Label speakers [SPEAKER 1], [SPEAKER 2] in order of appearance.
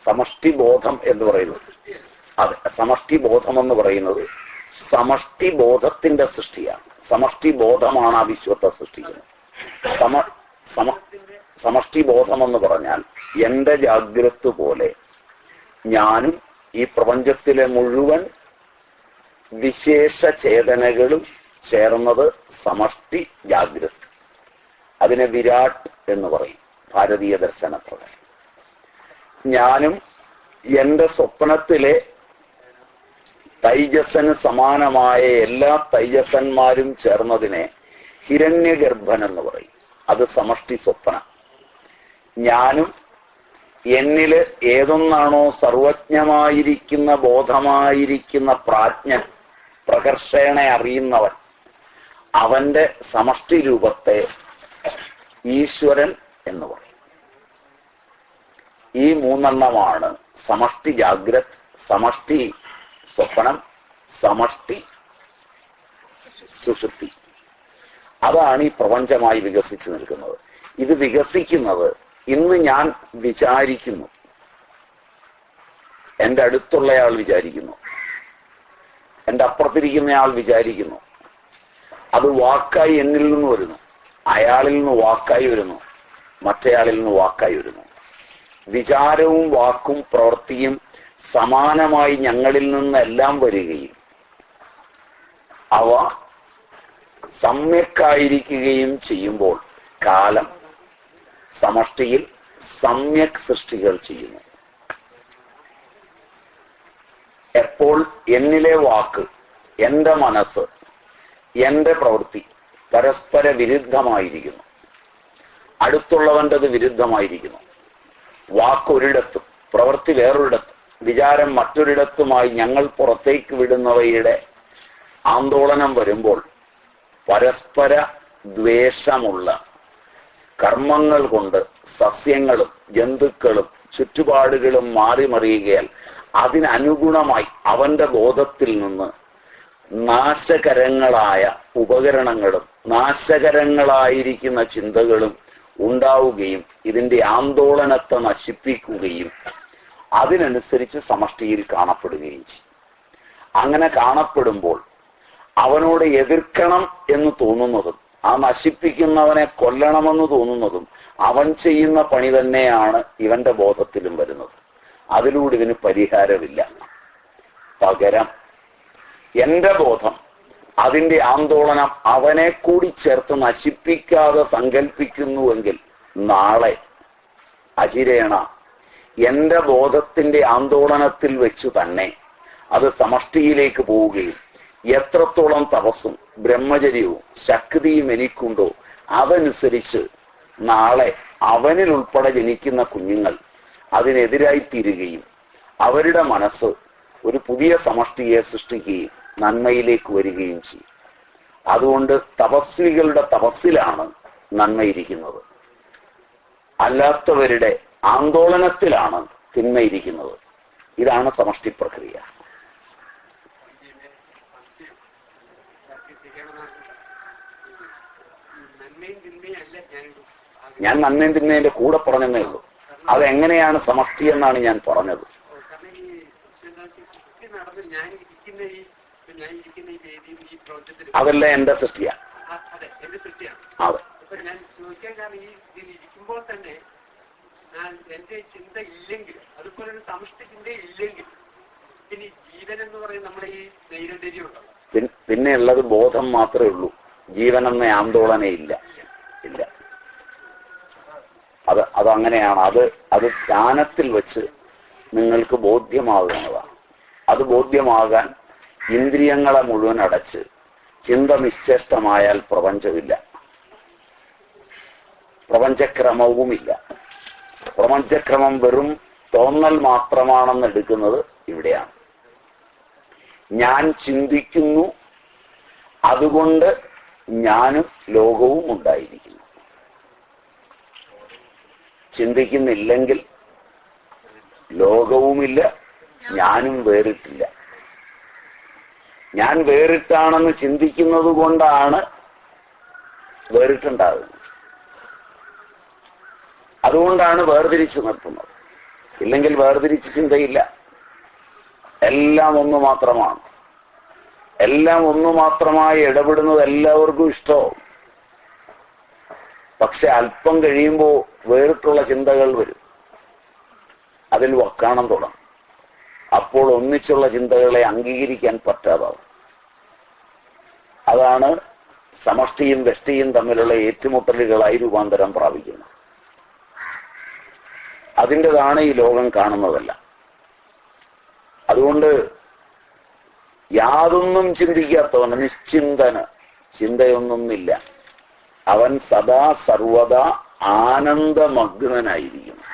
[SPEAKER 1] സമഷ്ടിബോധം എന്ന് പറയുന്നത്. അതെ, സമഷ്ടിബോധം എന്ന് പറയുന്നത് സമഷ്ടിബോധത്തിന്റെ സൃഷ്ടിയാണ്. സമഷ്ടിബോധമാണ് ആ വിശ്വത്തെ സൃഷ്ടിക്കുന്നത്. സമഷ്ടിബോധം എന്ന് പറഞ്ഞാൽ എന്റെ ജാഗ്രത പോലെ ഞാനും ഈ പ്രപഞ്ചത്തിലെ മുഴുവൻ വിശേഷ ചേതനകളും ചേർന്നത് സമഷ്ടി ജാഗ്രത. അതിനെ വിരാട് എന്ന് പറയും ഭാരതീയ ദർശനപ്രകാരം. ഞാനും എന്റെ സ്വപ്നത്തിലെ തൈജസന് സമാനമായ എല്ലാ തൈജസന്മാരും ചേർന്നതിനെ ഹിരണ്യഗർഭൻ എന്ന് പറയും. അത് സമഷ്ടി സ്വപ്നം. ഞാനും എന്നില് ഏതൊന്നാണോ സർവജ്ഞമായിരിക്കുന്ന ബോധമായിരിക്കുന്ന പ്രാജ്ഞൻ, പ്രകർഷേണെ അറിയുന്നവൻ, അവന്റെ സമഷ്ടി രൂപത്തെ ഈശ്വരൻ എന്ന് പറയും. ഈ മൂന്നെണ്ണമാണ് സമഷ്ടി ജാഗ്രത്, സമഷ്ടി സ്വപ്നം, സമഷ്ടി സുഷുപ്തി. അതാണ് ഈ പ്രപഞ്ചമായി വികസിച്ചു നിൽക്കുന്നത്. ഇത് വികസിക്കുന്നത് ഇന്ന് ഞാൻ വിചാരിക്കുന്നു, എൻ്റെ അടുത്തുള്ളയാൾ വിചാരിക്കുന്നു, എൻ്റെ അപ്പുറത്തിരിക്കുന്നയാൾ വിചാരിക്കുന്നു. അത് വാക്കായി എന്നിൽ നിന്ന് വരുന്നു, അയാളിൽ നിന്ന് വാക്കായി വരുന്നു, മറ്റേയാളിൽ നിന്ന് വാക്കായി വരുന്നു. വിചാരവും വാക്കും പ്രവൃത്തിയും സമാനമായി ഞങ്ങളിൽ നിന്നെല്ലാം വരികയും അവ സമ്യക്കായിരിക്കുകയും ചെയ്യുമ്പോൾ കാലം സമഷ്ടിയിൽ സമ്യക് സൃഷ്ടികൾ ചെയ്യുന്നു. എപ്പോൾ എന്നിലെ വാക്ക്, എൻ്റെ മനസ്സ്, എൻ്റെ പ്രവൃത്തി പരസ്പര വിരുദ്ധമായിരിക്കുന്നു, അടുത്തുള്ളവൻ്റെത് വിരുദ്ധമായിരിക്കുന്നു, വാക്കൊരിടത്തും പ്രവൃത്തി വേറൊരിടത്തും വിചാരം മറ്റൊരിടത്തുമായി ഞങ്ങൾ പുറത്തേക്ക് വിടുന്നവയുടെ ആന്തോളനം വരുമ്പോൾ പരസ്പര ദ്വേഷമുള്ള കർമ്മങ്ങൾ കൊണ്ട് സസ്യങ്ങളും ജന്തുക്കളും ചുറ്റുപാടുകളും മാറി മറിയുകയാൽ അതിനനുഗുണമായി അവന്റെ ബോധത്തിൽ നിന്ന് നാശകരങ്ങളായ ഉപകരണങ്ങളും നാശകരങ്ങളായിരിക്കുന്ന ചിന്തകളും ഉണ്ടാവുകയും ഇതിന്റെ ആന്തോളനത്തെ നശിപ്പിക്കുകയും അതിനനുസരിച്ച് സമഷ്ടിയിൽ കാണപ്പെടുകയും ചെയ്യും. അങ്ങനെ കാണപ്പെടുമ്പോൾ അവനോട് എതിർക്കണം എന്ന് തോന്നുന്നതും ആ നശിപ്പിക്കുന്നവനെ കൊല്ലണമെന്ന് തോന്നുന്നതും അവൻ ചെയ്യുന്ന പണി തന്നെയാണ് ഇവന്റെ ബോധത്തിലും വരുന്നത്. അതിലൂടെ ഇതിന് പരിഹാരമില്ല. പകരം എന്റെ ബോധം അതിന്റെ ആന്തോളനം അവനെ കൂടി ചേർത്ത് നശിപ്പിക്കാതെ സങ്കല്പിക്കുന്നുവെങ്കിൽ നാളെ അചിരേണ എന്റെ ബോധത്തിന്റെ ആന്തോളനത്തിൽ വെച്ചു തന്നെ അത് സമഷ്ടിയിലേക്ക് പോവുകയും എത്രത്തോളം തപസ്സും ബ്രഹ്മചര്യവും ശക്തിയും എനിക്കുണ്ടോ അതനുസരിച്ച് നാളെ അവനിൽ ഉൾപ്പെടെ ജനിക്കുന്ന കുഞ്ഞുങ്ങൾ അതിനെതിരായിത്തീരുകയും അവരുടെ മനസ്സ് ഒരു പുതിയ സമഷ്ടിയെ സൃഷ്ടിക്കുകയും നന്മയിലേക്ക് വരികയും ചെയ്യും. അതുകൊണ്ട് തപസ്വികളുടെ തപസ്സിലാണ് നന്മയിരിക്കുന്നത്, അല്ലാത്തവരുടെ ആന്തോളനത്തിലാണ് തിന്മയിരിക്കുന്നത്. ഇതാണ് സമഷ്ടി പ്രക്രിയ. ഞാൻ നന്മയും തിന്മയുടെ കൂടെ പറഞ്ഞതേ ഉള്ളൂ. അതെങ്ങനെയാണ് സമഷ്ടി എന്നാണ് ഞാൻ പറഞ്ഞത്. അതല്ല എന്റെ സൃഷ്ടിയാണ്. അതെ,
[SPEAKER 2] ഞാൻ ചോദിക്കാൻ കാരണം ഈ ഇതിൽ ഇരിക്കുമ്പോൾ തന്നെ എന്റെ ചിന്ത ഇല്ലെങ്കിൽ, അതുപോലെ ഒരു സമഷ്ടി ചിന്ത ഇല്ലെങ്കിൽ പിന്നെ ജീവൻ എന്ന് പറയുന്നത് നമ്മുടെ ഈ ദൈനംദിനം ഉണ്ടല്ലോ,
[SPEAKER 1] പിന്നെ ഉള്ളത് ബോധം മാത്രമേ ഉള്ളൂ. ജീവൻ എന്ന ആന്തോളനേ ഇല്ല. അതങ്ങനെയാണ്. അത് ജ്ഞാനത്തിൽ വെച്ച് നിങ്ങൾക്ക് ബോധ്യമാകുന്നതാണ്. അത് ബോധ്യമാകാൻ ഇന്ദ്രിയങ്ങളെ മുഴുവൻ അടച്ച് ചിന്ത നിശ്ചേഷ്ടമായാൽ പ്രപഞ്ചമില്ല, പ്രപഞ്ചക്രമവുമില്ല. പ്രപഞ്ചക്രമം വെറും തോന്നൽ മാത്രമാണെന്ന് എടുക്കുന്നത് ഇവിടെയാണ്. ഞാൻ ചിന്തിക്കുന്നു, അതുകൊണ്ട് ഞാനും ലോകവും ഉണ്ടായിരിക്കുന്നു. ചിന്തിക്കുന്നില്ലെങ്കിൽ ലോകവുമില്ല, ഞാനും വേറിട്ടില്ല. ഞാൻ വേറിട്ടാണെന്ന് ചിന്തിക്കുന്നത് കൊണ്ടാണ് വേറിട്ടുണ്ടാകുന്നത്. അതുകൊണ്ടാണ് വേർതിരിച്ചു നിർത്തുന്നത്. ഇല്ലെങ്കിൽ വേർതിരിച്ച് ചിന്തയില്ല. എല്ലാം ഒന്ന് മാത്രമാണ്. എല്ലാം ഒന്ന് മാത്രമായി ഇടപെടുന്നത് എല്ലാവർക്കും ഇഷ്ടവും. പക്ഷെ അല്പം കഴിയുമ്പോൾ വേറിട്ടുള്ള ചിന്തകൾ വരും, അതിൽ വക്കാണം തുടങ്ങും. അപ്പോൾ ഒന്നിച്ചുള്ള ചിന്തകളെ അംഗീകരിക്കാൻ പറ്റാതാവും. അതാണ് സമഷ്ടിയും വ്യഷ്ടിയും തമ്മിലുള്ള ഏറ്റുമുട്ടലുകളായി രൂപാന്തരം പ്രാപിക്കുന്നത്. അതിൻ്റെതാണ് ഈ ലോകം കാണുന്നതല്ല. അതുകൊണ്ട് യാതൊന്നും ചിന്തിക്കാത്തവന്, നിശ്ചിന്തന്, ചിന്തയൊന്നൊന്നില്ല, അവൻ സദാ സർവദാ ആനന്ദമഗ്നനായിരിക്കുന്നു.